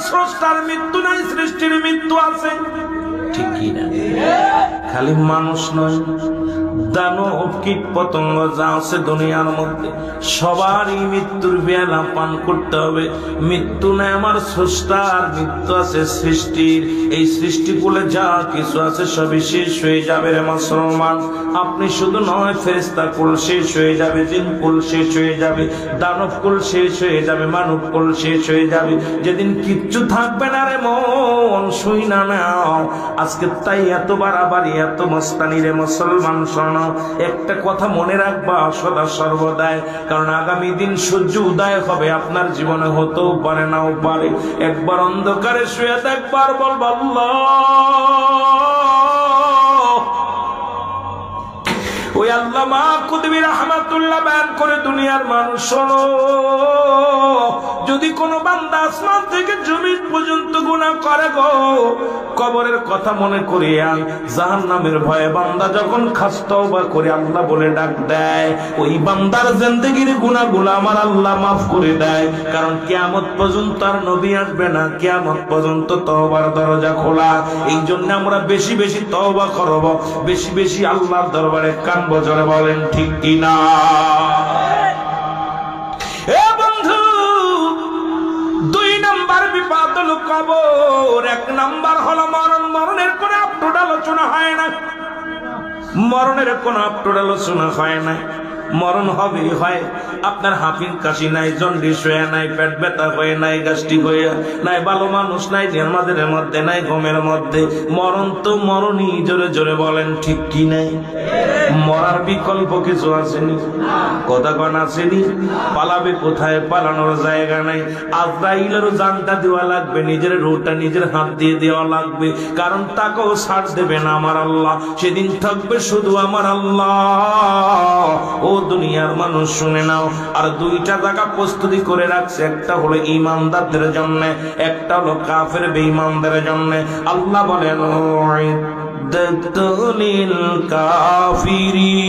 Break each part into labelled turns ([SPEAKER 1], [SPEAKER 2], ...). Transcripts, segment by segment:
[SPEAKER 1] স্রষ্টার মৃত্যু নাই, সৃষ্টির মৃত্যু আছে, ঠিক কি না? খালি মানুষ নয়, দানব কীট পতঙ্গ যা আছে দুনিয়ার মধ্যে সবারই মৃত্যুর বেলা পান করতে হবে। মৃত্যু নাই আমার স্রষ্টার, মৃত্যু আছে সৃষ্টির। এই সৃষ্টি বলে যা কিছু আছে সবই শেষ হয়ে যাবে রে মুসলমান। আপনি শুধু নয়, ফেরেশতা কুল শেষ হয়ে যাবে, জিন কুল শেষ হয়ে যাবে, দানব কুল শেষ হয়ে যাবে, মানব কুল শেষ হয়ে যাবে। যেদিন কিচ্ছু থাকবে না রে মন, শুই না নাও আজকে। তাই এত বাড়াবাড়ি, এত মস্তানি রে মুসলমান। শোনো, একটা কথা মনে রাখবা সদা সর্বদাই, কারণ আগামী দিন সূর্য উদয় হবে আপনার জীবনে, হতেও পারে নাও পারে। একবার অন্ধকারে শুয়ে একবার বলবা আল্লাহ। ওই আল্লামা কুতুবী রাহমাতুল্লাহ বয়ান করে দুনিয়ার মানুষ শোনো, যদি কোন বান্দা আসমান থেকে জমিন পর্যন্ত গুনাহ করে গো, কবরের কথা মনে করিয়া জাহান্নামের ভয়ে বান্দা যখন খাস তওবা করে আল্লাহ বলে ডাক দেয়, ওই বান্দার জিন্দেগির গুনাহগুলো আমার আল্লাহ মাফ করে দেয়। কারণ কিয়ামত পর্যন্ত আর নবী আসবে না, কিয়ামত পর্যন্ত তওবার দরজা খোলা। এই জন্য আমরা বেশি বেশি তওবা করব, বেশি বেশি আল্লাহর দরবারে কান বজরে বলেন ঠিক কি না? এ বন্ধু, 2 নাম্বার বিপদ হলো কবর, 1 নাম্বার হলো মরণ। মরণের কোন আপটুড আলোচনা হয় না, মরণের কোন আপটুড আলোচনা হয় না। মরণ হবে হয় আপনার হাফিন কাশি নাই, জন্ডিস হয়ে নাই, পেট ব্যথা হয়ে নাই, গ্যাস্ট্রিক হয়ে নাই, ভালো মানুষ নাই আমাদের মধ্যে নাই, ঘুমের মধ্যে। মরণ তো মরণই, জোরে জোরে বলেন ঠিক কি নাই? মরার বিকল্প কিছু আসেনি, কথা কন আসেনি। পালাবে কোথায়? পালানোর জায়গা নাই। আজরাইলেরও জানটা দেওয়া লাগবে, নিজের রুহটা নিজের হাত দিয়ে দেওয়া লাগবে, কারণ তাকেও ছাড় দেবে না আমার আল্লাহ। সেদিন থাকবে শুধু আমার আল্লাহ। ও দুনিয়ার মানুষ শুনে নাও, আর 2টা জায়গা প্রস্তুতি করে রাখছে, একটা হলো ঈমানদারদের জন্য, একটা হলো কাফের বেঈমানদের জন্য। আল্লাহ বলেন উইদ্দাতুল কাফিরিন,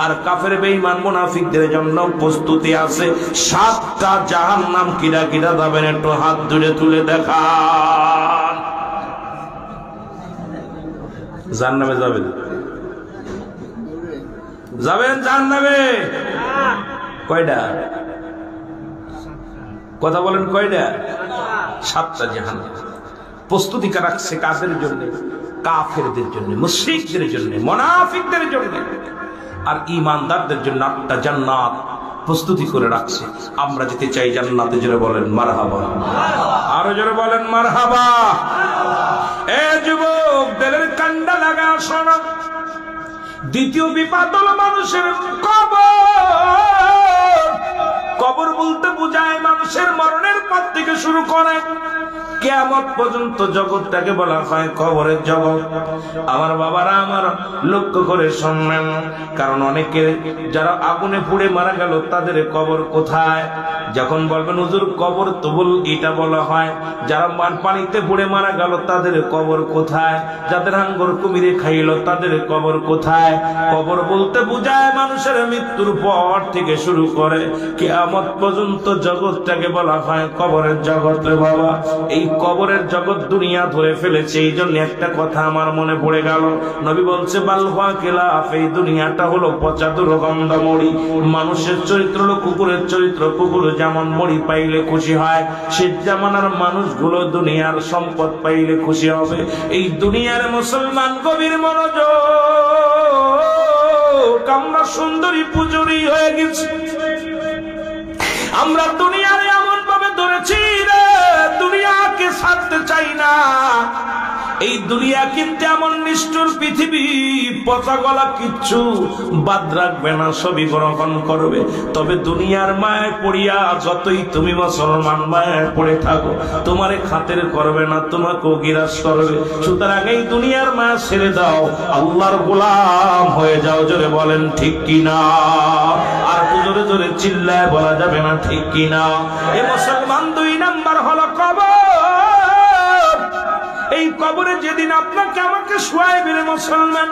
[SPEAKER 1] আর কাফের বেঈমান মুনাফিকদের জন্য প্রস্তুতি আছে 7টা জাহান্নাম। কিরা কিরা যাবেন একটু হাত ধরে তুলে দেখান। জাহান্নামে যাবেন, যাবেন জাহান্নামে? কয়টা? কথা বলেন কয়টা? 7টা জাহান্নাম প্রস্তুতি রাখছে কাদের জন্য? কাফেরদের জন্য, মুশরিকদের জন্য, মুনাফিকদের জন্য। আর ঈমানদারদের জন্য 8টা জান্নাত প্রস্তুতি করে রাখছে। আমরা যেতে চাই জান্নাতে, জোরে বলেন মারহাবা। আরো জোরে বলেন মারহাবা। এ যুবক, দিলের কান্ডা লাগা শোনো, দ্বিতীয় বিপদ হলো মানুষের কবর। কবর বলতে বোঝায় মানুষের মরণের পর থেকে শুরু করে কিয়ামত পর্যন্ত জগৎটাকে বলা হয় কবরের জগৎ। আমার বাবারা আমার লক্ষ্য করে শুনবেন, কারণ অনেকে যারা আগুনে পুড়ে মারা গেল তাদের কবর কোথায়? যখন বলবেন হুজুর কবর তো বল, এটা বলা হয় যারা পানিতে পুড়ে মারা গেল তাদের কবর কোথায়? যাদের হাঙ্গর কুমিরে খাইল তাদের কবর কোথায়? কবর বলতে বোঝায় মানুষের মৃত্যুর পর থেকে শুরু করে কিয়ামত পর্যন্ত জগৎটাকে বলা হয় কবরের জগৎ। রে বাবা, এই কবরের জগৎ দুনিয়া ধরে ফেলেছে। এই জন্য একটা কথা আমার মনে পড়ে গেল, নবী বলছে বালহা খেলাফ, এই দুনিয়াটা হলো পচা দুর্গন্ধ মরি। মানুষের চরিত্র হলো কুকুরের চরিত্র, কুকুর যেমন মরি পাইলে খুশি হয়, সে জামানার মানুষগুলো দুনিয়ার সম্পদ পাইলে খুশি হবে। এই দুনিয়ার মুসলমান গভীর মনোযোগ, আমরা সুন্দরী পুজুরি হয়ে গেছি। আমরা দুনিয়ারে এমন ভাবে ধরেছি রে, দুনিয়াকে ছাড়তে চাই না। এই দুনিয়া কিন্তু এমন নিষ্ঠুর পৃথিবী, পচা গলা কিচ্ছু বাদ রাখবে না, সবই গ্রহণ করবে। তবে দুনিয়ার মায়ায় পড়িয়া যতই তুমি মুসলমান মায়ায় পড়ে থাকো, তোমারে খাতির করবে না, তোমাকেও গিরাস করবে। সুতরাং এই দুনিয়ার মায়া ছেড়ে দাও, আল্লাহর গোলাম হয়ে যাও। জোরে বলেন ঠিক কিনা? আর জোরে জোরে চিল্লায় বলা যাবে না ঠিক কিনা? এ মুসলমান, 2 নাম্বার হলো কবর। এই কবরে যেদিন আপনাকে আমাকে শোয়াইবে রে মুসলমান,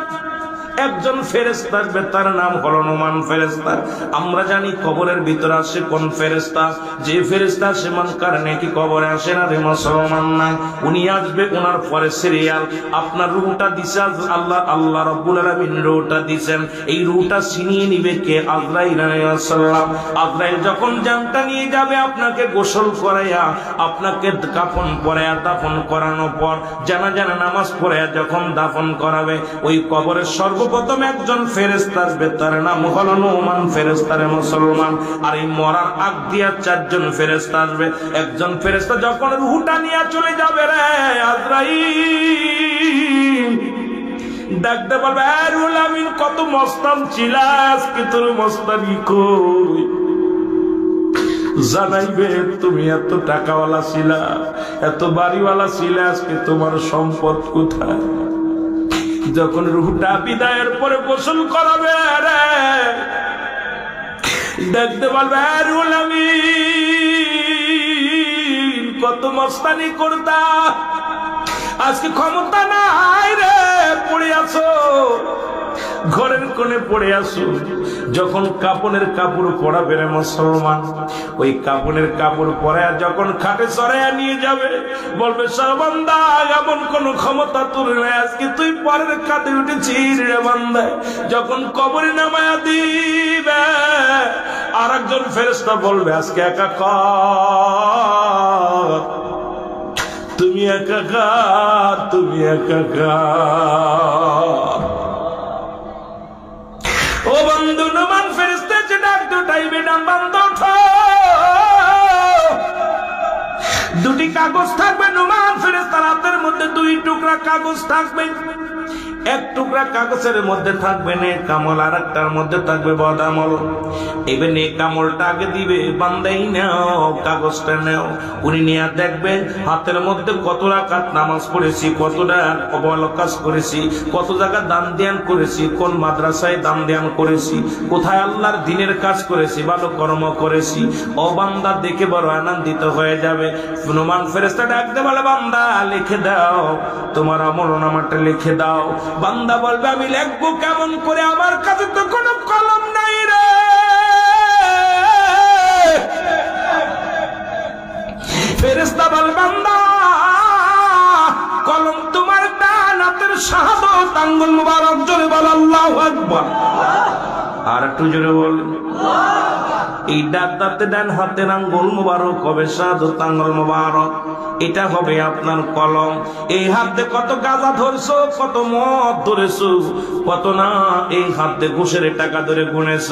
[SPEAKER 1] একজন ফেরেশতা আসবে, তার নাম হলো নুমান ফেরেশতা। আমরা জানি কবরের ভিতরে আসে কোন ফেরেশতা? যে ফেরেশতা সে মুনকার নেকি কবরে আসে না রে মুসলমান না, উনি আসবে। ওনার পরে সিরিয়াল আপনার রূহটা দিছে আল্লাহ রাব্বুল আলামিন রূহটা দিবেন। এই রূহটা ছিনিয়ে নিবে কে? আজরাইল আলাইহিস সালাম। আজরাইল যখন জানটা নিয়ে যাবে, আপনাকে গোসল করাইয়া, আপনাকে কাফন পরাইয়া, দাফন করানোর পর জানাজা নামাজ পড়াইয়া যখন দাফন করাবে, ওই কবরের সর্বপ্রথম একজন ফেরেশতা আসবে, তার নাম হলো নুমান ফেরেশতা রে মুসলমান। আর এই মরার আগ দিয়া 4 জন ফেরেশতা আসবে। একজন ফেরেশতা যখন রূহটা নিয়ে চলে যাবে রে আজরাইল ডাকতে বলবে, রুহুল আমিন কত মস্তান ছিলাস, কি তোর মস্তানি কই? জানাইবে তুমি এত টাকাওয়ালা ছিলা, এত বাড়িওয়ালা ছিলা, আজকে তোমার সম্পদ কোথায়? যখন রুহটা বিদায়ের পরে গোসল করাবে রে দেখতে বলবে, রুহুল আমিন কত মস্তানি করতা, আজকে ক্ষমতা নাই রে, পড়ে আছো ঘরের কোণে পড়ে আসো। যখন কাপনের কাপড় পরাবে রে মুসলমান, ওই কাপনের কাপড় পরায়া যখন খাটে চড়াইয়া নিয়ে যাবে, বলবে বান্দা এমন কোন ক্ষমতা তোর নাই, আজকে তুই পরের কাঁধে উঠেছিস রে বান্দা। যখন কবরে নামায়া দিবে, আর একজন ফেরেশতা বলবে, আজকে একাকার, তুমি একাকার, তুমি একাকার। ও বন্ধু, নুমান ফেরেশতা যে ডাক দুটাইবে না, বান্দা ওঠো। দুটি কাগজ থাকবে নুমান ফেরেশতার হাতের মধ্যে, 2 টুকরা কাগজ থাকবে। এক টুকরা কাগজের মধ্যে থাকবে নেক আমল, আর একটার মধ্যে থাকবে বদ আমল। এবার নেক আমলটা আগে দিবে, বান্দাই নাও কাগজটা নাও। উনি নিয়ে দেখবে হাতের মধ্যে কত রাকাত নামাজ পড়েছি, কতটা ভালো কাজ করেছি, কত জায়গা দান ধ্যান করেছি, কোন মাদ্রাসায় দান ধ্যান করেছি, কোথায় আল্লাহর দ্বীনের কাজ করেছি, ভালো কর্ম করেছি। ও বান্দা দেখে বড় আনন্দিত হয়ে যাবে। নুমান ফেরেশতা ডাকতে বলে, বান্দা লিখে দাও, তোমার আমলনামাটা লিখে দাও। বান্দা বলবে, আমি লিখবো কেমন করে, আমার কাছে তো কোনো কলম নাই রে। ফেরেশতা বলবে, বান্দা কলম তোমার ডান হাতের শাহাদাত আঙ্গুল মুবারক, জোরে বল আল্লাহু আকবার। আর একটু জোরে বল। এই ডান হাতের আঙ্গুল মুবারক হবে শাহাদাত আঙ্গুল মুবারক, এটা হবে আপনার কলম। এই হাতে কত গাঁজা ধরছো, কত মদ ধরেছো, কত না এই হাতে ঘুষের টাকা ধরে গুনেছ,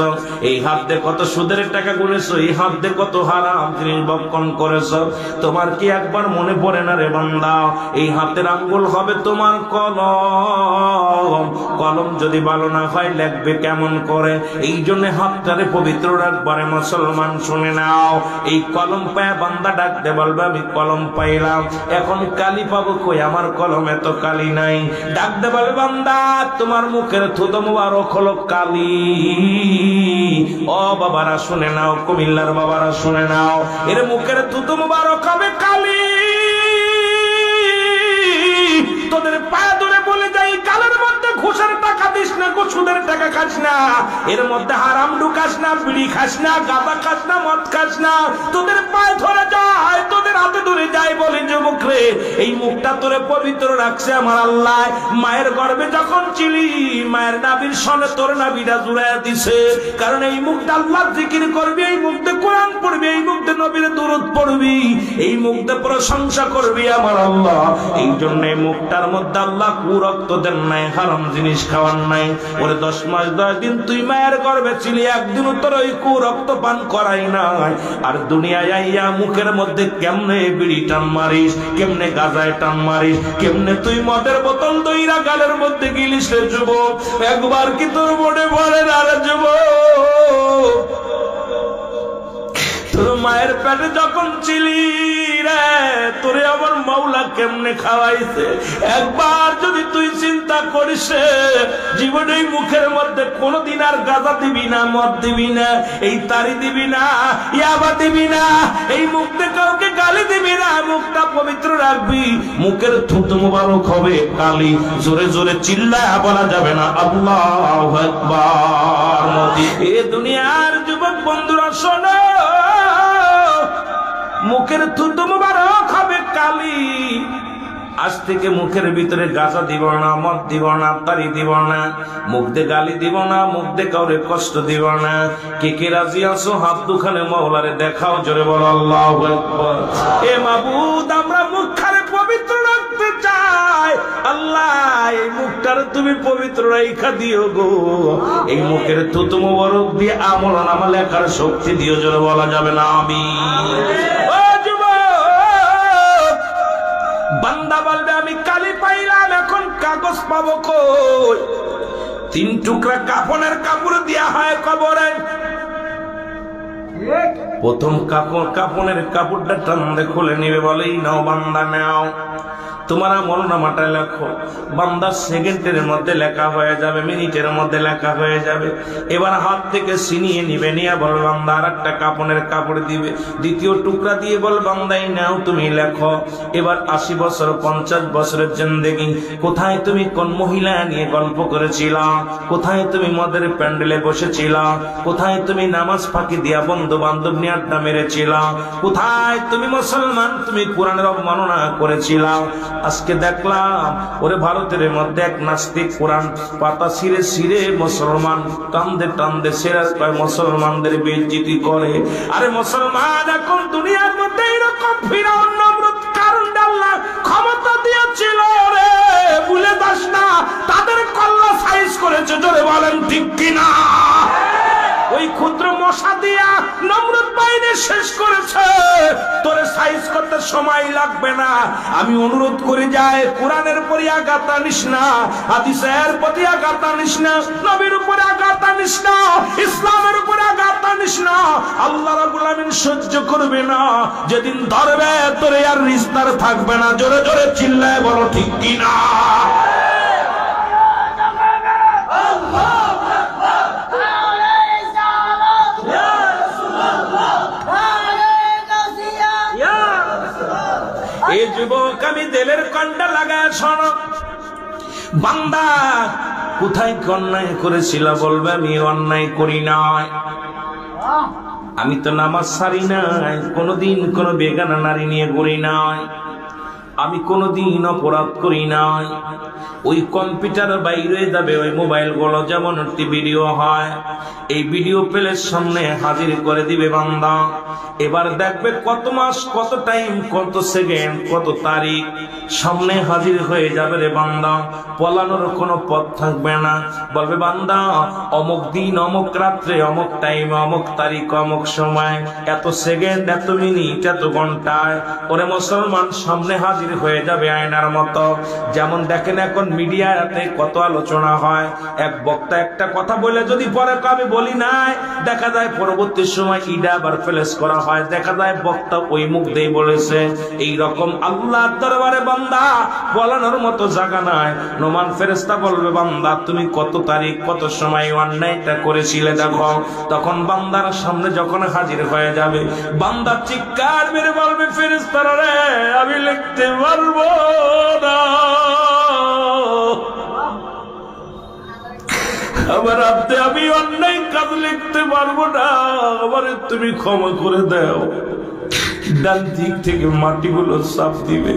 [SPEAKER 1] এই হাতে কত সুদের টাকা গুনেছ, এই হাতে কত হারাম জিনিস ভক্ষণ করেছ। তোমার কি একবার মনে পড়ে না রে বান্দা, এই হাতের আঙ্গুল হবে তোমার কলম। কলম যদি ভালো না হয় লিখবে কেমন করে? এই জন্য হাতটারে পবিত্র রাখবারে মুসলমান শুনে নাও। এই কলম পায়া বান্দা ডাকতে বলবে, আমি কলম পাইলাম, এখন কালি পাবো কই, আমার কলমে তো কালি নাই। ডাকতে বলবে, বান্দা তোমার মুখের থুতো মুবারক হলো কালি। ও বাবারা শুনে নাও, কুমিল্লার বাবারা শুনে নাও, এর মুখের থুতো মুবারক হবে কালি। তোদের পায়ে ধরে বলে যাই, কালের মধ্যে ঘুষের টাকা দিস না, সুদের টাকা খাস না, এর মধ্যে হারাম ঢুকাস না, বিড়ি খাস না, গাঁজা খাস না, মদ খাস না। তোদের পায়ে ধরে যায়, তোদের হাতে ধরে যায়, বলে যুবক রে এই মুখটা তোরে পবিত্র রাখছে আমার আল্লাহ। মায়ের গর্ভে যখন ছিলি, মায়ের নাভির সনে তোর নাভিটা জুড়াইয়া দিছে, কারণ এই মুখটা আল্লাহর জিকির করবি, এই মুখতে কোরআন পড়বি, এই মুখতে নবীর দুরূদ পড়বি, এই মুখতে প্রশংসা করবি আমার আল্লাহ। এই জন্য এই মুখটার মধ্যে আল্লাহ কুরক্ত দেন নাই, হারাম জিনিস খাওয়ার নাই। ওরে 10 মাস 10 দিন তুই মায়ের গর্ভে ছিলি, একদিনও তোর ওই কুরক্ত পান করাই নাই। আর দুনিয়ায় আইয়া মুখের মধ্যে কেমনে বিড়ি টান মারিস, কেমনে গাঁজায় টান মারিস, কেমনে তুই মদের বোতল দইরা গালের মধ্যে গিলিস রে যুবক, একবার কি তোর মনে পড়ে না রে যুবক? তোর মায়ের পেটে যখন ছিলি রে, তোরে আমার মাওলা কেমনে খাওয়াইছে, একবার যদি তুই চিন্তা করিস। জীবনে এই মুখের মধ্যে কোনদিন আর গাঁজা দিবি না, মদ দিবি না, এই তারি দিবি না, ইয়াবা দিবি না, এই মুখে কাউকে গালি দিবি না, মুখটা পবিত্র রাখবি, মুখের থুতু মুবারক হবে কালি। জোরে জোরে চিল্লায় বলা যাবে না আল্লাহু আকবার। এ দুনিয়ার যুবক বন্ধুরা শোনো, মুখের থুতু মুবারক হবে কালি। আজ থেকে মুখের ভিতরে গাঁজা দিব না, মদ দিব না, তারি দিব না, মুখ দিয়ে গালি দিব না, মুখ দিয়ে কাউরে কষ্ট দিব না। কে কে রাজি আছো হাত দুখানে মাওলারে দেখাও, জোরে বলো আল্লাহু আকবার। এ মাবুদ, আমরা মুখখানে পবিত্র রাখতে চাই। আল্লাহ, এই মুখটার তুমি পবিত্র রাইখা দিও গো। এই মুখের থুতু মুবারক দিয়ে আমলনামা লেখার শক্তি দিও, জোরে বলা যাবে না আমিন। বান্দা বলবে আমি কালি পাইলাম, এখন কাগজ পাবো কই? 3 টুকরা কাফনের কাপড় দেয়া হয় কবরে। প্রথম কাফনের কাপড়টা টানলে খুলে নিবে, বলেই নাও বান্দা নাও, তোমার আমলনামাটা লেখো। বান্দার সেকেন্ডের মধ্যে লেখা হয়ে যাবে, মিনিটের মধ্যে লেখা হয়ে যাবে। এবার হাত থেকে ছিনিয়ে নিবে, নিয়ে বল বান্দা আর একটা কাফনের কাপড় দিবে, দ্বিতীয় টুকরা দিয়ে বল বান্দাই নাও তুমি লেখো। এবার 80 বছর 50 বছরের জিন্দেগি কোথায় তুমি কোন মহিলা নিয়ে গল্প করেছিলা, কোথায় তুমি মদের প্যান্ডেলে বসেছিলা, কোথায় তুমি নামাজ ফাঁকি দিয়া বন্ধু বান্ধব নিয়ে আড্ডা মেরেছিলা, কোথায় তুমি মুসলমান তুমি কোরআনের অবমাননা করেছিলা। আজকে দেখলাম ওরে ভারতের মধ্যে এক নাস্তিক কোরআন পাতা ছিঁড়ে ছিঁড়ে মুসলমান টান্দে টান্দে সেরার পায় মুসলমানদের বেইজ্জতি করে। আরে মুসলমান, এখন দুনিয়ার মধ্যে এরকম ফিরাউন নমরুদ কারণ আল্লাহ ক্ষমতা দিয়েছিল রে, ভুলে যাস না, তাদের কল্লা সাইজ করেছে, জোরে বলেন ঠিক কিনা? ওই ক্ষুদ্র মশা দিয়া নমরুদ বাহিনী শেষ করেছে। তোরে সাইজ করতে সময় লাগবে না। আমি অনুরোধ করি যায়, কোরআনের প্রতি আঘাত আনিস না, হাদিসের প্রতি আঘাত আনিস না, নবীর উপরে আঘাত আনিস না, ইসলামের উপরে আঘাত আনিস না। আল্লাহ রাব্বুল আমিন সহ্য করবে না। যেদিন ধরবে তোরে আর রিস্তার থাকবে না। জোরে জোরে চিল্লায় বলো ঠিক কিনা? এই যুবক, আমি দিলের কণ্ঠা লাগায় শোনো, বান্দা কোথায় অন্যায় করেছিল বলবে আমি অন্যায় করি নাই, আমি তো নামাজ ছাড়ি নাই, কোনদিন কোন বেগানা নারী নিয়ে ঘুরি নাই, আমি কোনদিন অপরাধ করি নাই। ওই কম্পিউটার বাইরে যাবে, ওই মোবাইল গুলো যেমন একটি ভিডিও হয়, এই ভিডিও প্লের সামনে হাজির করে দিবে বান্দা। এবার দেখবে কত মাস, কত টাইম, কত সেকেন্ড, কত তারিখ সামনে হাজির হয়ে যাবে রে বান্দা। পলানোর কোনো পথ থাকবে না। বলবে বান্দা অমুক দিন, অমুক রাত্রে, অমুক টাইম, অমুক তারিখ, অমুক সময়, এত সেকেন্ড, এত মিনিট, এত ঘন্টায় ওরে মুসলমান সামনে হাজির হয়ে যাবে আয়নার মতো। যেমন দেখেন এখন মিডিয়াতে কত আলোচনা হয়, এক বক্তা একটা কথা বলে যদি পরে আমি বলি নাই, দেখা যায় পরবর্তী সময় ইডা আবার ফেলেস করা হয়, দেখা যায় বক্তা ওই মুখ দিয়ে বলেছে। এই রকম আল্লাহর দরবারে বান্দা বলানোর মতো জায়গা নাই। নোমান ফেরেশতা বলবে বান্দা তুমি কত তারিখ, কত সময় অন্যায়টা করেছিলে দেখো। তখন বান্দার সামনে যখন হাজির হয়ে যাবে, বান্দা চিৎকার মেরে বলবে ফেরেশতারা রে আমি লিখতে পারবো না, আমার হাতে আমি অন্যায় কাজ লিখতে পারবো না, আমারে তুমি ক্ষমা করে দাও। ডান দিক থেকে মাটিগুলো চাপ দিবে,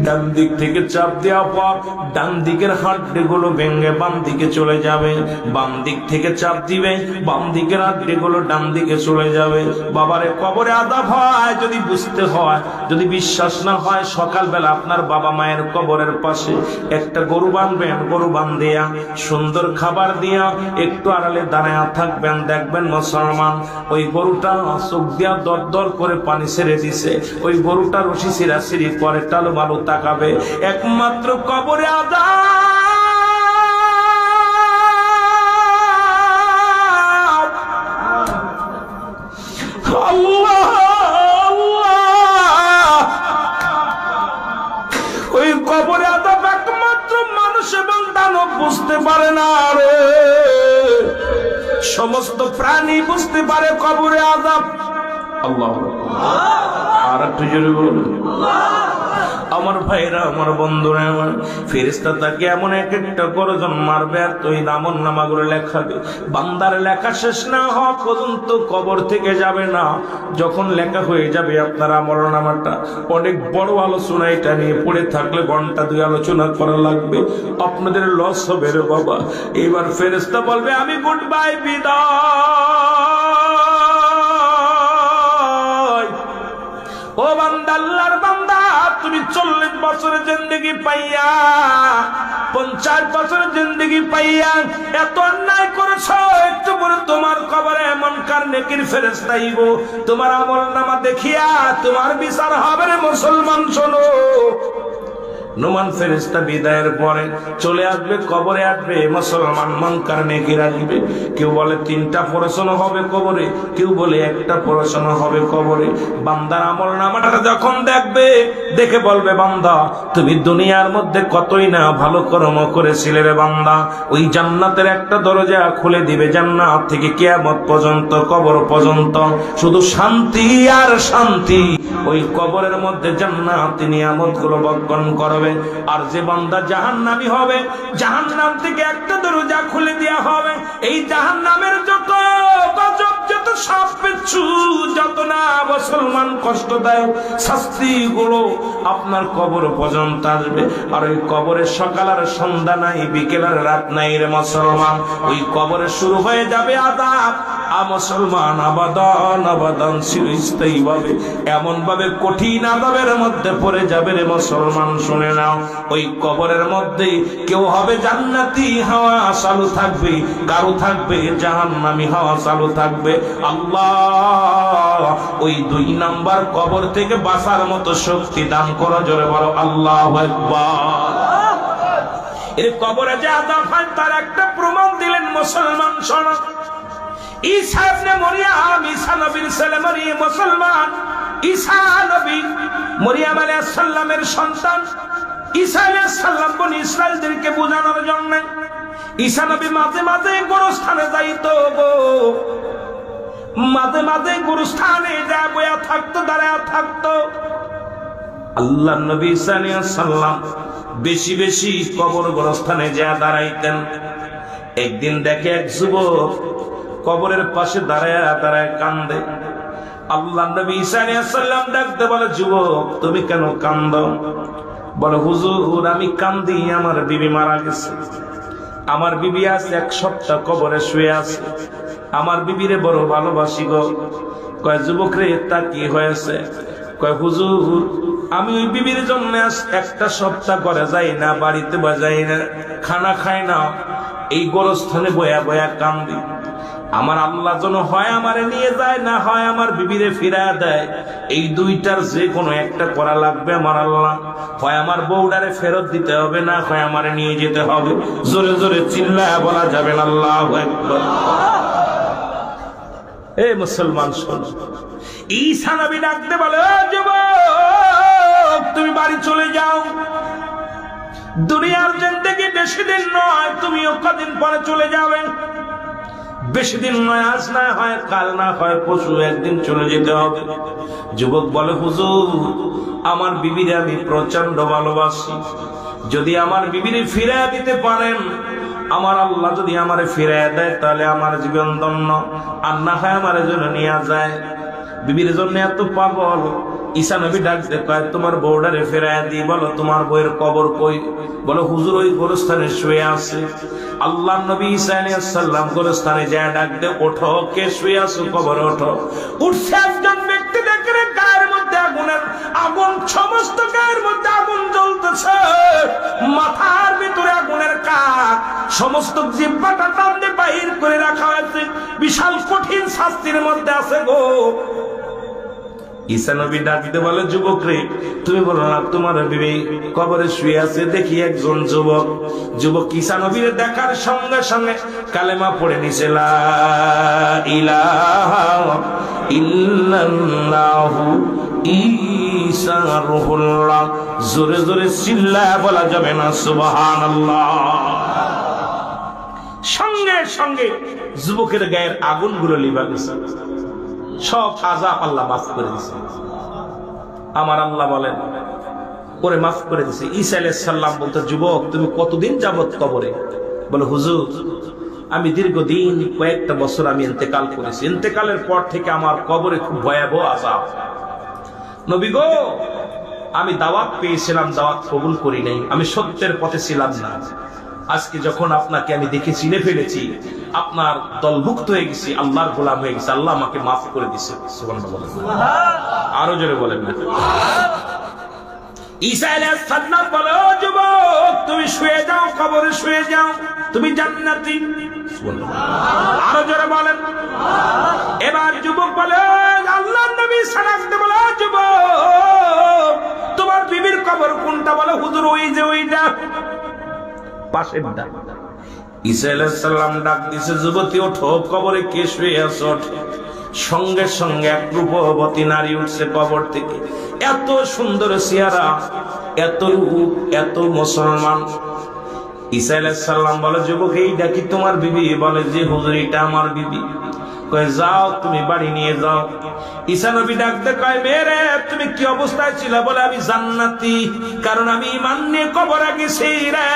[SPEAKER 1] ডান দিক থেকে চাপ দেওয়া পর ডান দিকের হাড্ডিগুলো ভেঙে বাম দিকে চলে যাবে, বাম দিক থেকে চাপ দিবে, বাম দিকের হাড্ডিগুলো ডান দিকে চলে যাবে। বাবারে কবরে আযাব হয় যদি বুঝতে হয়, যদি বিশ্বাস না হয় সকালবেলা আপনার বাবা মায়ের কবরের পাশে একটা গরু বাঁধবেন, গরু বাঁধিয়া সুন্দর খাবার দিয়া একটু আড়ালে দাঁড়ায়া থাকবেন, দেখবেন মুসলমান ওই গরুটা চোখ দিয়া দর দর করে পানি ছেড়ে দিছে, ওই গরুটা রশি ছিঁড়াছিঁড়ি করে টালু মালু তাকাবে, একমাত্র কবরে আযাব। আল্লাহ ওই কবরে আযাব একমাত্র মানুষ এবং দানব বুঝতে পারে না রে, সমস্ত প্রাণী বুঝতে পারে কবরে আযাব। আল্লাহ আর একটু জোরে বলুন। আমার ভাইরা, আমার বন্ধুরা, আমার ফেরেশতা তাকে এমন এক একটা গর্জন মারবে আর তুই আমলনামাগুলো লেখাবে। বান্দার লেখা শেষ না হওয়া পর্যন্ত কবর থেকে যাবে না। যখন লেখা হয়ে যাবে আপনার আমলনামাটা, অনেক বড় আলোচনা এটা নিয়ে পড়ে থাকলে ঘন্টা 2 আলোচনা করা লাগবে, আপনাদের লস হবে রে বাবা। এবার ফেরেশতা বলবে আমি গুড বাই, বিদায়। ও বান্দা, আল্লাহর বান্দা, তুমি 40 বছরের জিন্দেগি পাইয়া, 50 বছরের জিন্দেগি পাইয়া এত অন্যায় করেছো, একটু পরে তোমার কবরে এমন কার নেকির ফেরেশতা আইবো, তোমার আমলনামা দেখিয়া তোমার বিচার হবে রে মুসলমান। শোনো, নুমান ফেরেশতা বিদায়ের পরে চলে আসবে, কবরে আসবে মুসলমান মুনকার নেকির আসবে। কেউ বলে 3টা পড়াশোনা হবে কবরে, কেউ বলে 1টা পড়াশোনা হবে কবরে। বান্দার আমলনামাটা যখন দেখবে, দেখে বলবে বান্দা তুমি দুনিয়ার মধ্যে কতই না ভালো কর্ম করেছিলে রে বান্দা। ওই জান্নাতের একটা দরজা খুলে দিবে, জান্নাত থেকে কিয়ামত পর্যন্ত, কবর পর্যন্ত শুধু শান্তি আর শান্তি। ওই কবরের মধ্যে জান্নাতি নিয়ামতগুলো বর্ষণ করবে। আর যে বান্দা জাহান্নামী হবে, জাহান্নাম থেকে একটা দরজা খুলে দেওয়া হবে। এই জাহান্নামের যত গজব, যত সাপ বিচ্ছু, যত না মুসলমান কষ্টদায়ক শাস্তিগুলো আপনার কবর পর্যন্ত আসবে। আর ওই কবরের সকাল আর সন্ধ্যা নাই, বিকেল আর রাত নাই রে মুসলমান। ওই কবরে শুরু হয়ে যাবে আযাব। মুসলমান আবাদান আবাদান চিরস্থায়ী ভাবে এমন ভাবে কঠিন আযাবের মধ্যে পড়ে যাবে রে মুসলমান। শুনে নাও, ওই কবরের মধ্যে কেউ হবে জান্নাতি হাওয়া চালু থাকবে, কারো থাকবে জাহান্নামী হাওয়া চালু থাকবে। আল্লাহ ওই 2 নাম্বার কবর থেকে বাঁচার মতো শক্তি দান করো, জোরে বলো আল্লাহু আকবার। এই কবরে যে আযাব হয় তার একটা প্রমাণ দিলেন মুসলমান। শোনো, ঈসা ইবনে মরিয়ম, ঈসা নবীর ছেলে মরিয়ম, মুসলমান ঈসা নবী মরিয়ম আলাইহিস সালামের সন্তান। ঈসা আলাইহিস সালাম বনি ইসরাইলদেরকে বোঝানোর জন্য ঈসা নবী মাঝে মাঝে গোরস্থানে যাইতো গো, মাঝে মাঝে গোরস্থানে যা বয়া থাকতো, দাঁড়ায়া থাকতো। আল্লাহ নবী ঈসা আলাইহিস সালাম বেশি বেশি কবর গোরস্থানে যা দাঁড়াইতেন। একদিন দেখে এক যুবক কবরের পাশে দাঁড়ায় দাঁড়ায় কান্দে। আল্লাহ নবী ঈসা আলাইহিস সালাম ডাকতে বলে, যুবক তুমি কেন কান্দো? বলে, হুজুর আমি কান্দি, আমার বিবি মারা গেছে। আমার বিবি আজ 1 সপ্তাহ কবরে শুয়ে আছে। আমার বিবিরে বড় ভালোবাসি গো। কয়, যুবক রে তা কি হয়েছে? কয়, হুজুর আমি ওই বিবির জন্য 1 সপ্তাহ করে যাই না, বাড়িতে বাজাই না, খানা খাই না, এই গোরস্থানে বয়া বয়া কান্দি। আমার আল্লাহ যেন হয় আমারে নিয়ে যায়, না হয় আমার বিবিরে ফিরায় দেয়। এই 2টার যে কোনো একটা করা লাগবে আমার আল্লাহ। হয় আমার বউডারে ফেরত দিতে হবে, না হয় আমারে নিয়ে যেতে হবে। জোরে জোরে চিল্লায়া বলা যাবে না আল্লাহু আকবার। এ মুসলমান শোন, ঈসা নবী ডাকতে বলে, ও যুবক তুমি বাড়ি চলে যাও। দুনিয়ার জিন্দেগি বেশি দিন নয়, তুমিও কদিন পরে চলে যাবে। বেশি দিন নয়, আজ না হয় কাল, না হয় পরশু, একদিন চলে যেতে হবে। যুবক বলে, হুজুর আমার বিবিরে আমি প্রচন্ড ভালোবাসি, যদি আমার বিবিরে ফিরিয়ে দিতে পারেন, আমার আল্লাহ যদি আমারে ফিরিয়ে দেয় তাহলে আমার জীবন ধন্য, আর না হয় আমার জন্য নিয়ে যায়। বিবির জন্য এত পাগল। ঈসা নবী ডাকতে কয়, তোমার বউডারে ফেরায় দি, বলো তোমার বউয়ের কবর কই? বলো, হুজুর ওই গোরস্থানে শুয়ে আছে। আল্লাহ নবী ঈসা আলাইহিস সালাম গোরস্থানে যায় ডাকতে, ওঠো, কে শুয়ে আছো কবরে ওঠো। উঠছে একজন ব্যক্তি, দেখে গায়ের মধ্যে আগুনের আগুন, সমস্ত গায়ের মধ্যে আগুন জ্বলতেছে, মাথার ভিতরে আগুনের কাক, সমস্ত জিহ্বাটা টানতে বাহির করে রাখা হয়েছে, বিশাল কঠিন শাস্তির মধ্যে আছে গো। ঈসা নবী ডাকতে বলে, যুবক রে তুমি বলো না তোমার বিবি কবরে শুয়ে আছে? দেখি একজন যুবক ঈসা নবীর দেখার সঙ্গে সঙ্গে কালেমা পড়ে নিছে, লা ইলাহা ইল্লাল্লাহু ঈসা রুহুল্লাহ। জোরে জোরে চিল্লায়া বলা যাবে না সুবহানাল্লাহ। সঙ্গে সঙ্গে যুবকের গায়ের আগুনগুলো লিভা গেছে, সব আযাব আল্লাহ মাফ করে দিয়েছে। আমার আল্লাহ বলেন, ওরে মাফ করে দিছে। ঈসা আলাইহিস সালাম বলতে, যুবক তুমি কতদিন যাবত কবরে? বলে, হুজুর আমি দীর্ঘদিন কয়েকটা বছর আমি ইন্তেকাল করেছি, ইন্তেকালের পর থেকে আমার কবরে খুব ভয়াবহ আযাব। নবী গো, আমি দাওয়াত পেয়েছিলাম, দাওয়াত কবুল করি নাই, আমি সত্যের পথে ছিলাম না। আজকে যখন আপনাকে আমি দেখে চিনে ফেলেছি, আপনার দলভুক্ত হয়ে গেছি, আল্লাহর গোলাম হয়ে গেছি, আল্লাহ আমাকে মাফ করে দিছে। সুবহানাল্লাহ। আরো জোরে বলেন না। ঈসা আলাইহিস সালাম বলে, ও যুবক তুমি শুয়ে যাও, কবরে শুয়ে যাও, তুমি জান্নাতি। সুবহানাল্লাহ। আরো জোরে বলেন। এবার যুবক বলে, আল্লাহর নবী সালাম দিয়ে বলে, যুবক তোমার বিবির কবর কোনটা? বলে, হুজুর ওই যে ওইটা পাশের ডাক। ঈসা আলাইহিস সালাম ডাক দিছে, যুবতী ওঠো, কবরে কে শুয়ে আছো? সঙ্গে সঙ্গে এক রূপবতী নারী উঠছে কবর থেকে, এত সুন্দর চেহারা, এত রূপ, এত মুসলমান। ঈসা আলাইহিস সালাম বলে, যুবক এইটা কি তোমার বিবি? বলে, যে হুজুর এটা আমার বিবি। কয়, যাও তুমি বাড়ি নিয়ে যাও। ঈসা নবী ডাকতে কয়, মেরে তুমি কি অবস্থায় ছিল? বলে, আমি জান্নাতি, কারণ আমি ঈমান নিয়ে কবরে গেছি রে।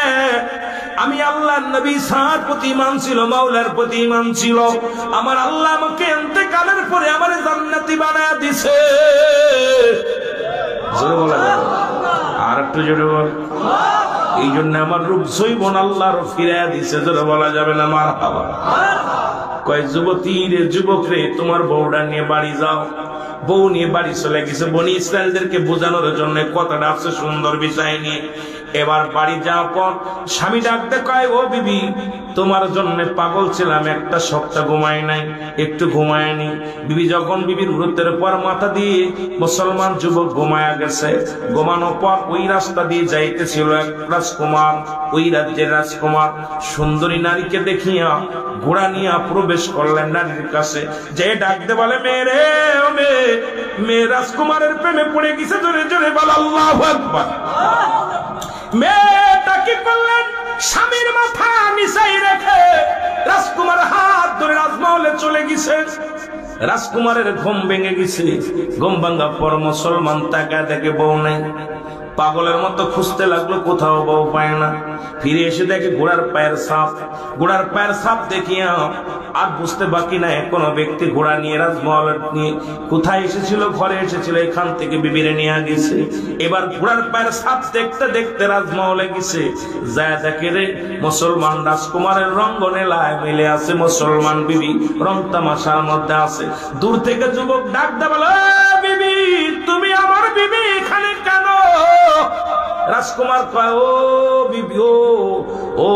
[SPEAKER 1] আমি আল্লাহর নবী সার প্রতি ঈমান ছিল, মাওলার প্রতি ঈমান ছিল। আমার আল্লাহ আমাকে ইন্তেকালের পরে আমার জান্নাতি বানায় দিছে। জোরে বলা যাবে আর একটু জোরে বল। এই জন্য আমার রূপ জৈবন আল্লাহর ফিরাইয়া দিছে। জোরে বলা যাবে না মারহাবা। কয়, যুবতী রে, যুবক রে, তোমার বউটা নিয়ে বাড়ি যাও। বউ নিয়ে বাড়ি চলে গেছে বনি ইসরায়েলদেরকে বোঝানোর জন্য, কথাটা আসছে সুন্দর বিষয় নিয়ে। এবার বাড়ি যাওয়ার পর স্বামী ডাকতে কয়, ও বিবি তোমার জন্য পাগল ছিলাম, একটা সপ্তাহ ঘুমাই নাই, একটু ঘুমায়নি। বিবি যখন বিবির উরুতের পর মাথা দিয়ে মুসলমান যুবক ঘুমায়া গেছে, ঘুমানোর পর ওই রাস্তা দিয়ে যাইতেছিল এক রাজকুমার, ওই রাজ্যের রাজকুমার সুন্দরী নারীকে দেখিয়া ঘোড়া নিয়ে প্রবেশ করলেন নারীর কাছে, যে ডাকতে বলে, মেয়ে ও মেয়ে রাজকুমারের প্রেমে পড়ে গেছে। জোরে জোরে বল আল্লাহু আকবার। মেয়েটা কি করলেন? স্বামীর মাথা নিচাই রেখে রাজকুমার হাত ধরে রাজমহলে চলে গেছে। রাজকুমারের ঘুম ভেঙে গেছে। ঘুম ভাঙা পর মুসলমান তাকায় দেখে বউ নেই। পাগলের মতো খুঁজতে লাগলো, কোথাও বউ পায় না। ফিরে এসে দেখে ঘোড়ার পায়ের ছাপ। ঘোড়ার পায়ের ছাপ দেখিয়া আর বুঝতে বাকি নাই, কোনো ব্যক্তি ঘোড়া নিয়ে রাজমহল নিয়ে কোথায় এসেছিল, ঘরে এসেছিল, এখান থেকে বিবিরে নিয়ে গেছে। এবার ঘোড়ার পায়ের ছাপ দেখতে দেখতে রাজমহলে গেছে, যায় দেখে রে মুসলমান রাজকুমারের রঙ্গনেলায় মিলে আছে মুসলমান বিবি, রং তামাশার মধ্যে আছে। দূর থেকে যুবক ডাক দে বলে, বিবি তুমি আমার বিবি, এখানে কেন? রাজকুমার কয়, ও বিবি, ও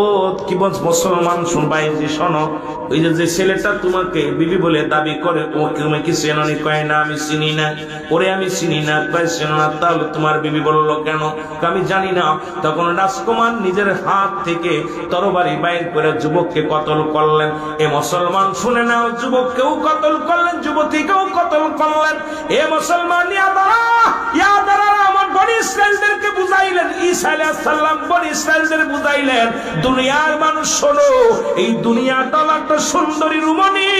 [SPEAKER 1] কি বল মুসলমান শুনবাই যে শোনো, ওই যে ছেলেটা তোমাকে বিবি বলে দাবি করে, তুমি কি চেনো? কয়, না আমি চিনি না। ওরে আমি চিনি না। কয়, চেনো না? তাহলে তোমার বিবি বললো কেন? আমি জানি না। তখন রাজকুমার নিজের হাত থেকে তরবারি বাইর করে যুবককে কতল করলেন। এ মুসলমান শুনে নাও, যুবককেও কতল করলেন, যুবতীকেও কতল করলেন। এ মুসলমান ইয়াদারা আমার বনি ইসরায়েলদেরকে বুঝাইলেন, ঈসা আলাইহিস সালাম বনি ইসরায়েলদের বুঝাইলেন, দুনিয়ার মানুষ শোনো, এই দুনিয়াটা একটা সুন্দরী রমণী,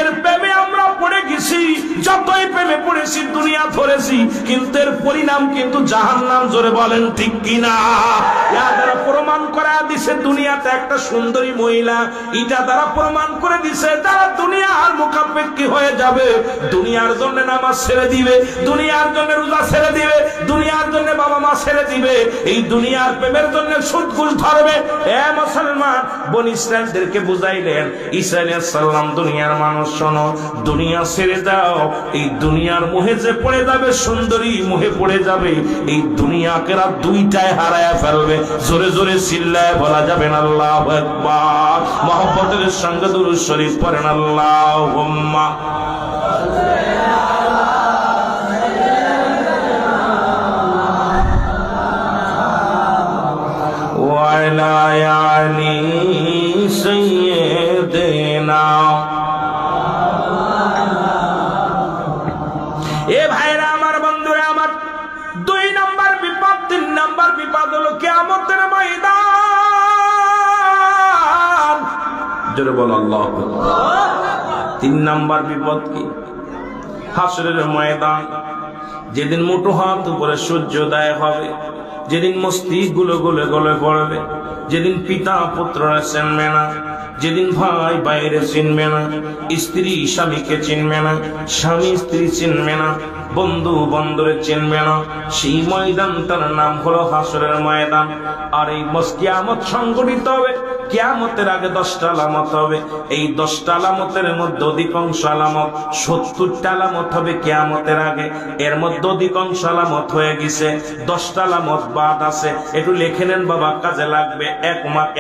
[SPEAKER 1] এর প্রেমে আমরা পড়ে গেছি। যতই প্রেমে পড়েছি, দুনিয়া ধরেছি, কিন্তু এর পরিণাম কিন্তু জাহান্নাম। জোরে বলেন ঠিক কিনা? দ্বারা প্রমাণ করা দিছে দুনিয়াতে একটা সুন্দরী মহিলা, এটা দ্বারা প্রমাণ করে দিছে তারা দুনিয়ার মুখাপেক্ষী হয়ে যাবে, দুনিয়ার জন্য নামাজ ছেড়ে দিবে, দুনিয়ার জন্য রোজা ছেড়ে দিবে, দুনিয়ার জন্য বাবা মা ছেড়ে দিবে, এই দুনিয়ার প্রেমের জন্য সুদ ঘুষ ধরবে। এ মুসলমান বনি ইসরায়েলদেরকে বুঝাইলেন, ঈসা আলাইহিস সালাম দুনিয়ার মানুষ শোনো, দুনিয়া ছেড়ে দাও, এই দুনিয়ার মোহে যে পড়ে যাবে, সুন্দরী মোহে পড়ে যাবে, এই দুনিয়াকে রাত দুইটায় হারায় ফেলবে। জোরে জোরে চিল্লায় বলা যাবে না আল্লাহু আকবার। মহব্বতের সঙ্গে দুরূদ শরীফ পড়েন আল্লাহুম্মা ওয়া আলা আলি সাইয়্যিদিনা। এ ভাইরা আমার, বন্ধুরা আমার, 2 নাম্বার বিপদ, 3 নাম্বার বিপদ হলো কিয়ামতের ময়দান। জোরে বল আল্লাহু আকবার। 3 নাম্বার বিপদ কি? হাসরের ময়দান। যেদিন মুঠো হাত উপরে সূর্যোদয় হবে, যেদিন মস্তিষ্কগুলো গলে গলে পড়বে, যেদিন পিতা পুত্ররা চিনবে না, যেদিন ভাই বাইরে চিনবে না, স্ত্রী স্বামীকে চিনবে না, স্বামী স্ত্রী চিনবে না, বন্ধু বন্ধুরে চিনবে না, সেই ময়দানটার নাম হলো হাসরের ময়দান। আর এই কিয়ামত সংঘটিত হবে, কিয়ামতের আগে 10টা আলামত হবে। এই 10টা আলামতের মধ্যে অধিকাংশ আলামত, 70টা আলামত হবে কিয়ামতের আগে, এর মধ্যে অধিকাংশ আলামত হয়ে গেছে, 10টা আলামত বাদ আছে। একটু লিখে নেন বাবা, কাজে লাগবে।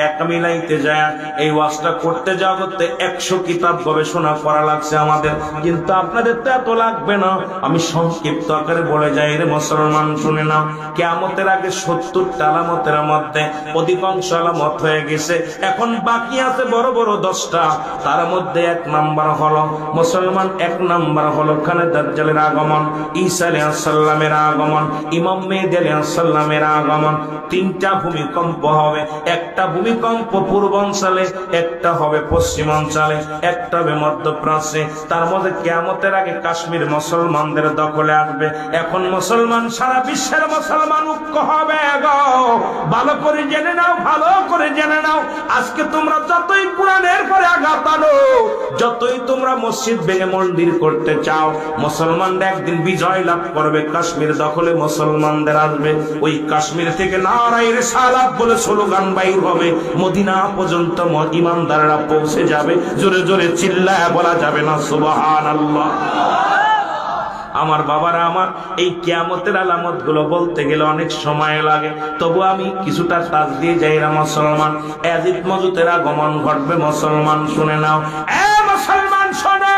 [SPEAKER 1] এক মিলাইতে যায় এই ওয়াজটা করতে যাওয়া করতে 100 কিতাব গবেষণা করা লাগছে আমাদের, কিন্তু আপনাদের তো এত লাগবে না, আমি সংক্ষিপ্ত আকারে বলে যাই রে মুসলমান, শুনে নাও। কিয়ামতের আগে 70টা আলামতের মধ্যে অধিকাংশ আলামত হয়ে গেছে, এখন বাকি আছে বড় বড় 10টা। তার মধ্যে 1 নাম্বার হলো মুসলমান, 1 নাম্বার হলো খানে দাজ্জালের আগমন, ঈসা আলাইহিস সালামের আগমন, ইমাম মেহেদী আলাইহিস সালামের আগমন। 3টা ভূমিকম্প হবে, একটা ভূমিকম্প পূর্বাঞ্চলে, একটা হবে পশ্চিমাঞ্চলে, একটা হবে মধ্যপ্রাচ্যে। তার মধ্যে কিয়ামতের আগে কাশ্মীর মুসলমানদের দখলে আসবে। এখন মুসলমান সারা বিশ্বের মুসলমান ঐক্য হবে গো, ভালো করে জেনে নাও, ভালো করে জেনে নাও। আজকে তোমরা যতই কোরআনের পরে আঘাত আনো, যতই তোমরা মসজিদ ভেঙে মন্দির করতে চাও, মুসলমানরা একদিন বিজয় লাভ করবে, কাশ্মীর দখলে মুসলমানদের আসবে। ওই কাশ্মীর থেকে নারায়ে রিসালাত বলে স্লোগান বাইর হবে, মদিনা পর্যন্ত ইমানদাররা পৌঁছে যাবে। জোরে জোরে চিল্লায়া বলা যাবে না সুবহানাল্লাহ? আমার বাবারা আমার, এই কিয়ামতের আলামত গুলো বলতে গেলে অনেক সময় লাগে, তবু আমি কিছুটা টাচ দিয়ে যাই। মুসলমান, ইয়াজিদ মাজুদের আগমন ঘটবে মুসলমান, শুনে নাও। মুসলমান শোনো,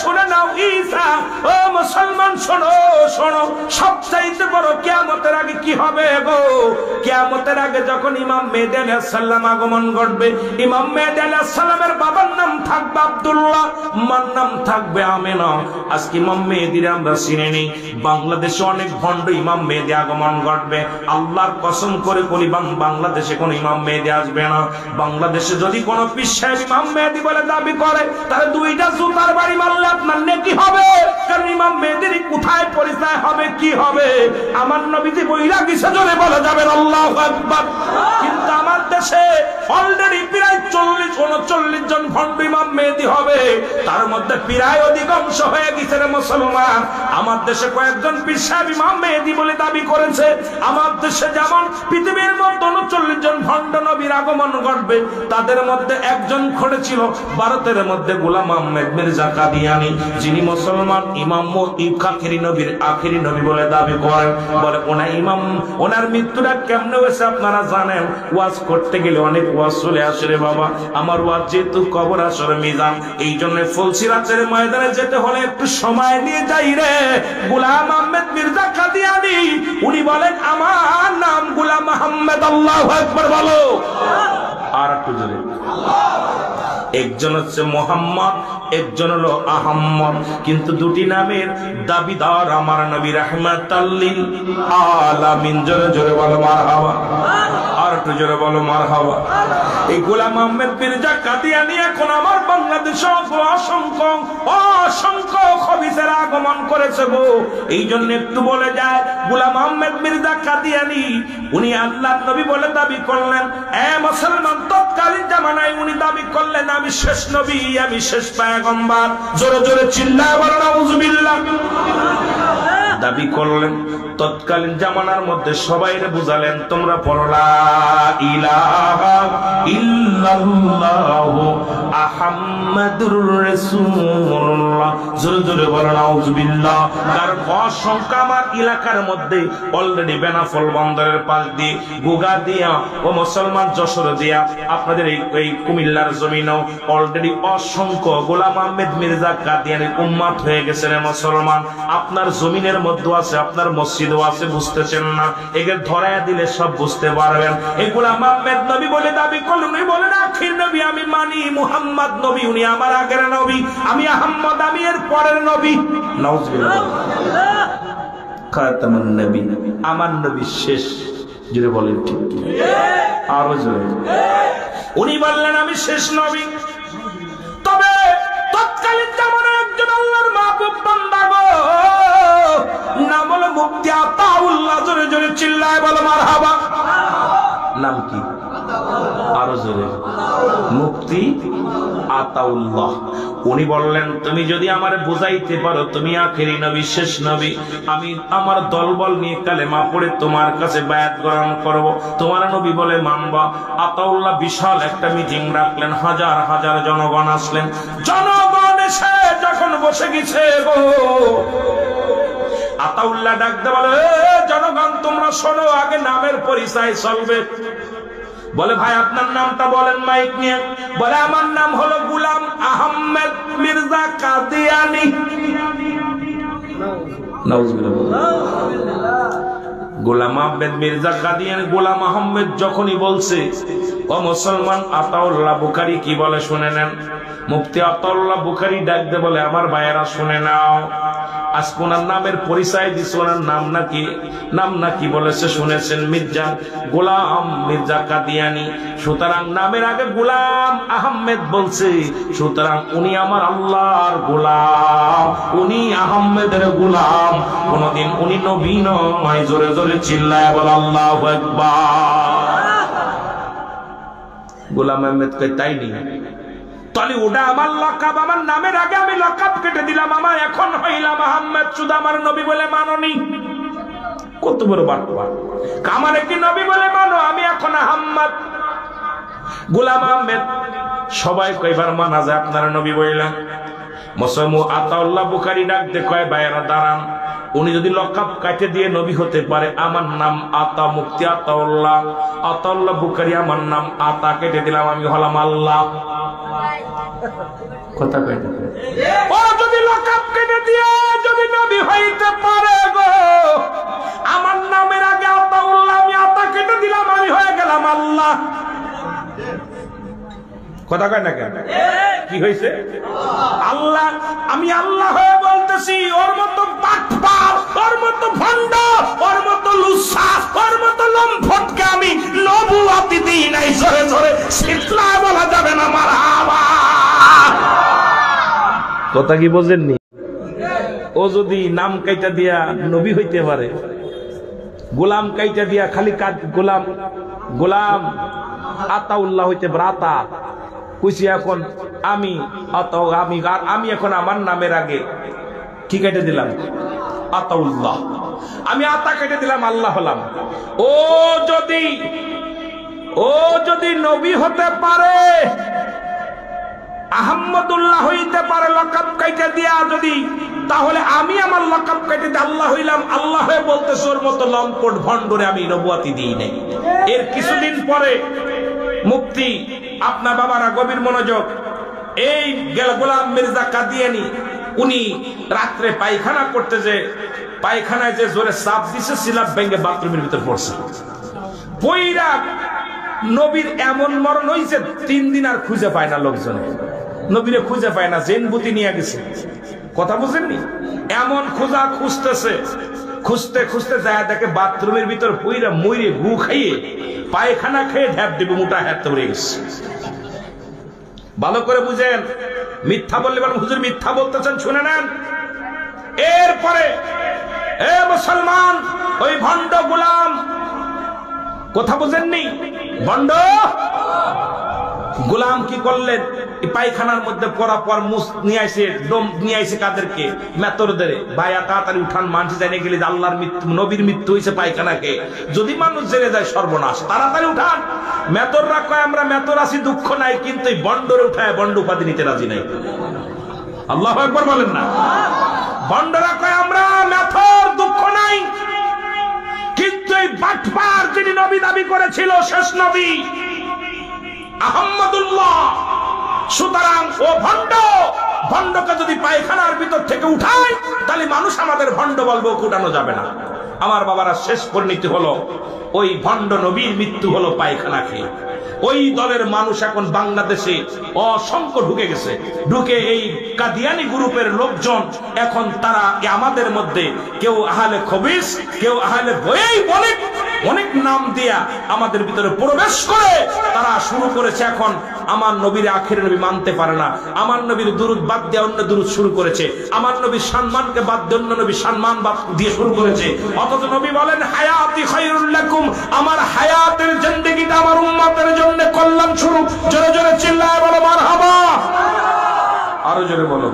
[SPEAKER 1] শুনে নাও। ঈসা, ও মুসলমান শোনো, শোনো। সবচাইতে বড় কিয়ামতের আগে কি হবে গো? কিয়ামতের আগে যখন ইমাম মেহেদী আলাইহিস সালাম আগমন ঘটবে, ইমাম মেহেদী আলাইহিস সালামের বাবার নাম থাকবে আব্দুল্লাহ, মার নাম থাকবে আমেনা। আজকে ইমাম মেহেদীর আমরা চিনে নেই। বাংলাদেশে অনেক ভণ্ড ইমাম মেহেদী আগমন ঘটবে। আল্লাহর কসম করে বলি, বাংলাদেশে কোন ইমাম মেহেদী আসবে না। বাংলাদেশে যদি কোন পীর সাহেব ইমাম মেহেদী বলে দাবি করে, তাহলে 2টা জুতার বাড়ি মারলে আপনার নেকি হবে। কারণ ইমাম মেহেদীর কোথায় পরিচয় হবে, কি হবে? আমার নবীজি বইলা গেছে, জোরে বলা যাবেন আল্লাহু আকবার। কিন্তু আমার দেশে অলরেডি প্রায় 40-39 জন ভণ্ড ইমাম মেহেদী হবে, তার মধ্যে প্রায় অধিকাংশ হয়ে গেছে রে মুসলমান। আমার দেশে কয়েকজন পীর সাহেব ইমাম মেহেদী বলে দাবি করেছে। আমার দেশে যেমন পৃথিবীর মধ্যে 39 জন ভণ্ড নবীর আগমন ঘটবে, তাদের মধ্যে একজন ঘটেছিল ভারতের মধ্যে গোলাম আহমেদ মির্জা কাদিয়ানী, যিনি মুসলমান ইমাম আখিরি নবীর আখিরি নবী বলে দাবি করেন। বলে ওনার মৃত্যুটা কেমনে হয়েছে আপনারা জানেন? ওয়াজ করতে গেলে অনেক ওয়াজ চলে আসে রে বাবা। আমার ওয়াজ যেহেতু কবর আসর মিজান, এই জন্য ফুলসিরাতের ময়দানে যেতে হলে একটু সময় নিয়ে যাই রে। গোলাম আহমেদ মির্জা কাদিয়ানী উনি বলেন, আমার নাম গোলাম আহমেদ। আল্লাহু আকবার বলো। আর একটু জোরে। একজন হচ্ছে মোহাম্মদ, একজন হলো আহম্মদ, কিন্তু দুটি নামের দাবিদার আমার নবী রাহমাতাল লিল আলামিন। জোরে জোরে বলো মারহাবা। আর একটু জোরে বলো মারহাবা। এই গোলাম আহমেদ মির্জা কাদিয়ানী এখন আমার বাংলাদেশে অসংখ্য খবিসের আগমন করেছে গো। এই জন্য একটু বলে যায়, গোলাম আহমেদ মির্জা কাদিয়ানী উনি আল্লাহর নবী বলে দাবি করলেন। মুসলমান, তৎকালীন জামানায় উনি দাবি করলেন, আমি শেষ নবী, আমি শেষ পয়গম্বর। জোরে জোরে চিল্লায় বলেন আউযুবিল্লাহ। দাবি করলেন। তৎকালীন জামানার মধ্যে সবাই বুঝালেন, তোমরা পড়ো লা ইলাহা ইল্লাল্লাহু মুহাম্মাদুর রাসূলুল্লাহ। জোরে জোরে বলেন আউযুবিল্লাহ। কারণ অসংখ্য আমার এলাকার মধ্যে অলরেডি বেনাফল বন্দরের পাশ দিয়ে, গোগা দিয়া ও মুসলমান যশোর দিয়া, আপনাদের এই কুমিল্লার জমিনেও অলরেডি অসংখ্য গোলাম আহমেদ মির্জা কাদিয়ানীর উম্মত হয়ে গেছে রে মুসলমান। আপনার জমিনের মধ্যে আছে, আপনার মসজিদও আছে, বুঝতেছেন না? একে ধরায়া দিলে সব বুঝতে পারবেন। এই গোলাম আহমেদ নবী বলে দাবি করলেন, উনি বলেন আখির নবী আমি মানি, মুহাম্মদ নবী উনি আমার আগের নবী, আমি আহমদ আমি এর পরের নবী। নাউজুবিল্লাহ। খাতামুন নবী, আমার নবী শেষ। জোরে বলেন ঠিক কি? আরো জোরে। উনি বললেন আমি শেষ নবী। তবে তৎকালীন জামানায় একজন আল্লাহর মাহবুব বান্দা গো, নাম হলো চিল্লায় বলো মারহাবা। নাম কি? আরো জোরে। মুফতি আতাউল্লাহ। উনি বললেন তুমি যদি আমারে বুঝাইতে পারো তুমি আখেরি নবী, শেষ নবী, আমি আমার দলবল নিয়ে কালেমা পড়ে তোমার কাছে বায়াত গ্রহণ করব। তোমার নবী বলে মানবা। আতাউল্লাহ বিশাল একটা মিটিং রাখলেন, হাজার হাজার জনগণ আসলেন। জনগণ এসে যখন বসে গেছে গো, আতাউল্লাহ ডাকতে বলে জনগণ তোমরা শোনো, আগে নামের পরিচয় চলবে। বলে ভাই আপনার নামটা বলেন মাইক নিয়ে। বলে আমার নাম হলো গোলাম আহমেদ মির্জা কাদিয়ানি। গোলাম আহমেদ মির্জা কাদিয়ানি। গোলাম আহমেদ যখনই বলছে ও মুসলমান, আতাউল্লাহ বুখারী কি বলে শুনে নেন। মুফতি আতাউল্লাহ বুখারী ডাকতে বলে আমার ভাইয়েরা শুনে নাও, আজকে ওনার নামের পরিচয় দিচ্ছে। ওনার নাম নাকি বলেছে শুনেছেন, মির্জা গোলাম মির্জা কাদিয়ানি। সুতরাং নামের আগে গোলাম আহমেদ বলছে, সুতরাং উনি আমার আল্লাহর গোলাম, উনি আহমেদের গোলাম, কোনদিন উনি নবী নয়। জোরে জোরে চিল্লায় বল আল্লাহু আকবার। গোলাম আহমেদ কই তাই নি? তাহলে ওটা আমার লকাব, আমার নামের আগে আমি লকাব কেটে দিলাম, আমার এখন হইলাম আহমেদ, শুধু আমার নবী বলে মাননি। কত বড় বাটপার! আমার কি নবী বলে মানো, আমি এখন আহমেদ গোলাম আহমেদ। সবাই কয়বার মানা যায় আপনার নবী বললেন। মুসলমান আতাউল্লাহ বুখারী ডাকতে কয় ভাইয়েরা দাঁড়ান, উনি যদি লকাব কাটে দিয়ে নবী হতে পারে, আমার নাম আতা, মুফতি আতাউল্লাহ। আতাউল্লাহ বুখারী, আমার নাম আতা, কেটে দিলাম, আমি হলাম আল্লাহ। কথা কয় না? ও যদি লকাব কেটে দিয়ে যদি নবী হইতে পারে গো, আমার নামের আগে আতাউল্লাহ, আমি আতা কেটে দিলাম, আমি হয়ে গেলাম আল্লাহ। কথা কয় না কেন? কি হয়েছে? আল্লাহ, আমি আল্লাহ হয়ে বলতেছি। ওর মতো বাটপার, ওর মতো ভণ্ড, ওর মতো লুচ্ছা, ওর মতো লম্পটকে আমি নবুয়তি দিই নাই। জোরে জোরে চিল্লায় বলা যাবে না মারহাবা। কথা কি বোঝেননি? ও যদি নাম কাইটা দিয়া নবী হইতে পারে, গোলাম কাইটা দিয়া খালি গোলাম আতাউল্লাহ হইতে পারে। আতা কইছি এখন আমি এখন আমার নামের আগে কি কেটে দিলাম? আতাউল্লাহ। আমি আতা কেটে দিলাম, আল্লাহ হলাম। ও যদি নবী হতে পারে, আহমদুল্লাহ হইতে পারে লকাব কাইটা দিয়া যদি, তাহলে আমি আমার লকাব কাইটে দিয়ে আল্লাহ হইলাম। আল্লাহ হয়ে বলতেছে ওর মতো লম্পট ভণ্ডরে আমি নবুয়তি দিই নাই। এর কিছুদিন পরে মুফতি, আপনার বাবারা গভীর মনোযোগ, এই গোলাম মির্জা কাদিয়ানি উনি রাত্রে পায়খানা করতে, যে পায়খানায় যে জোরে চাপ দিছে, সিলাপ ভেঙে বাথরুমের ভিতর পড়ছে। পইরা নবীর এমন মরণ হইছে, 3 দিন আর খুঁজে পায় না লোকজন, নবীরে খুঁজে পায় না, জেনবুতি নিয়ে গেছে। কথা বুঝেননি? এমন খুঁজতেছে, খুঁজতে খুঁজতে যায় দেখে বাথরুমের ভিতর পইরা মইরে গু খাইয়ে পায়খানা খেয়ে ঢ্যাপ দেবে মোটা হাত উড়ে গেছে। ভালো করে বুঝেন, মিথ্যা বললে বলেন হুজুর মিথ্যা বলতেছেন, শুনে নেন। এরপরে এ মুসলমান, ওই ভণ্ড গোলাম, কথা বুঝেননি? ভণ্ড গোলাম কি করলেন? পায়খানার মধ্যে পড়া পর মুস নিয়ে আসে, ডোম নিয়ে আসে কাদেরকে? মেতরদের। ভাইয়া তাড়াতাড়ি উঠান, মানুষ জানিয়ে গেলে যে আল্লাহর মৃত্যু, নবীর মৃত্যু হয়েছে পায়খানাকে, যদি মানুষ জেনে যায় সর্বনাশ, তাড়াতাড়ি উঠান। মেতররা কয় আমরা মেতর আছি, দুঃখ নাই, কিন্তু এই বন্ডরে উঠায় বন্ড উপাধি নিতে রাজি নাই। আল্লাহু আকবার বলেন না? বন্ডরা কয় আমরা মেথর, দুঃখ নাই, কিন্তু এই বাটপার যিনি নবী দাবি করেছিল, শেষ নবী আহমদুল্লাহ, সুতরাং ও ভণ্ডকে যদি পায়খানার ভিতর থেকে উঠায়, তাহলে মানুষ আমাদের ভণ্ড বলবো, উঠানো যাবে না। আমার বাবারা, শেষ পরিণতি হলো ওই ভণ্ড নবীর মৃত্যু হলো পায়খানা খেয়ে। ওই দলের মানুষ এখন বাংলাদেশে অসংখ্য ঢুকে গেছে। ঢুকে এই কাদিয়ানি গ্রুপের লোকজন এখন তারা আমাদের মধ্যে কেউ আহলে খবিস, কেউ আহলে বয়েই অনেক নাম দিয়া আমাদের ভিতরে প্রবেশ করে তারা শুরু করেছে এখন আমার নবীর আখের নবী মানতে পারে না, আমার নবীর দুরুদ বাদ দিয়ে অন্য দুরুদ শুরু করেছে, আমার নবীর সম্মানকে বাদ দিয়ে অন্য নবীর সম্মান বাদ দিয়ে শুরু করেছে। অথচ নবী বলেন হায়াতি খায়রুল লাকুম, আমার হায়াতের জিন্দেগিটা আমার উম্মতের জন্য কল্যাণ স্বরূপ। জোরে জোরে চিল্লায় বলো মারহাবা, আরো জোরে বলো।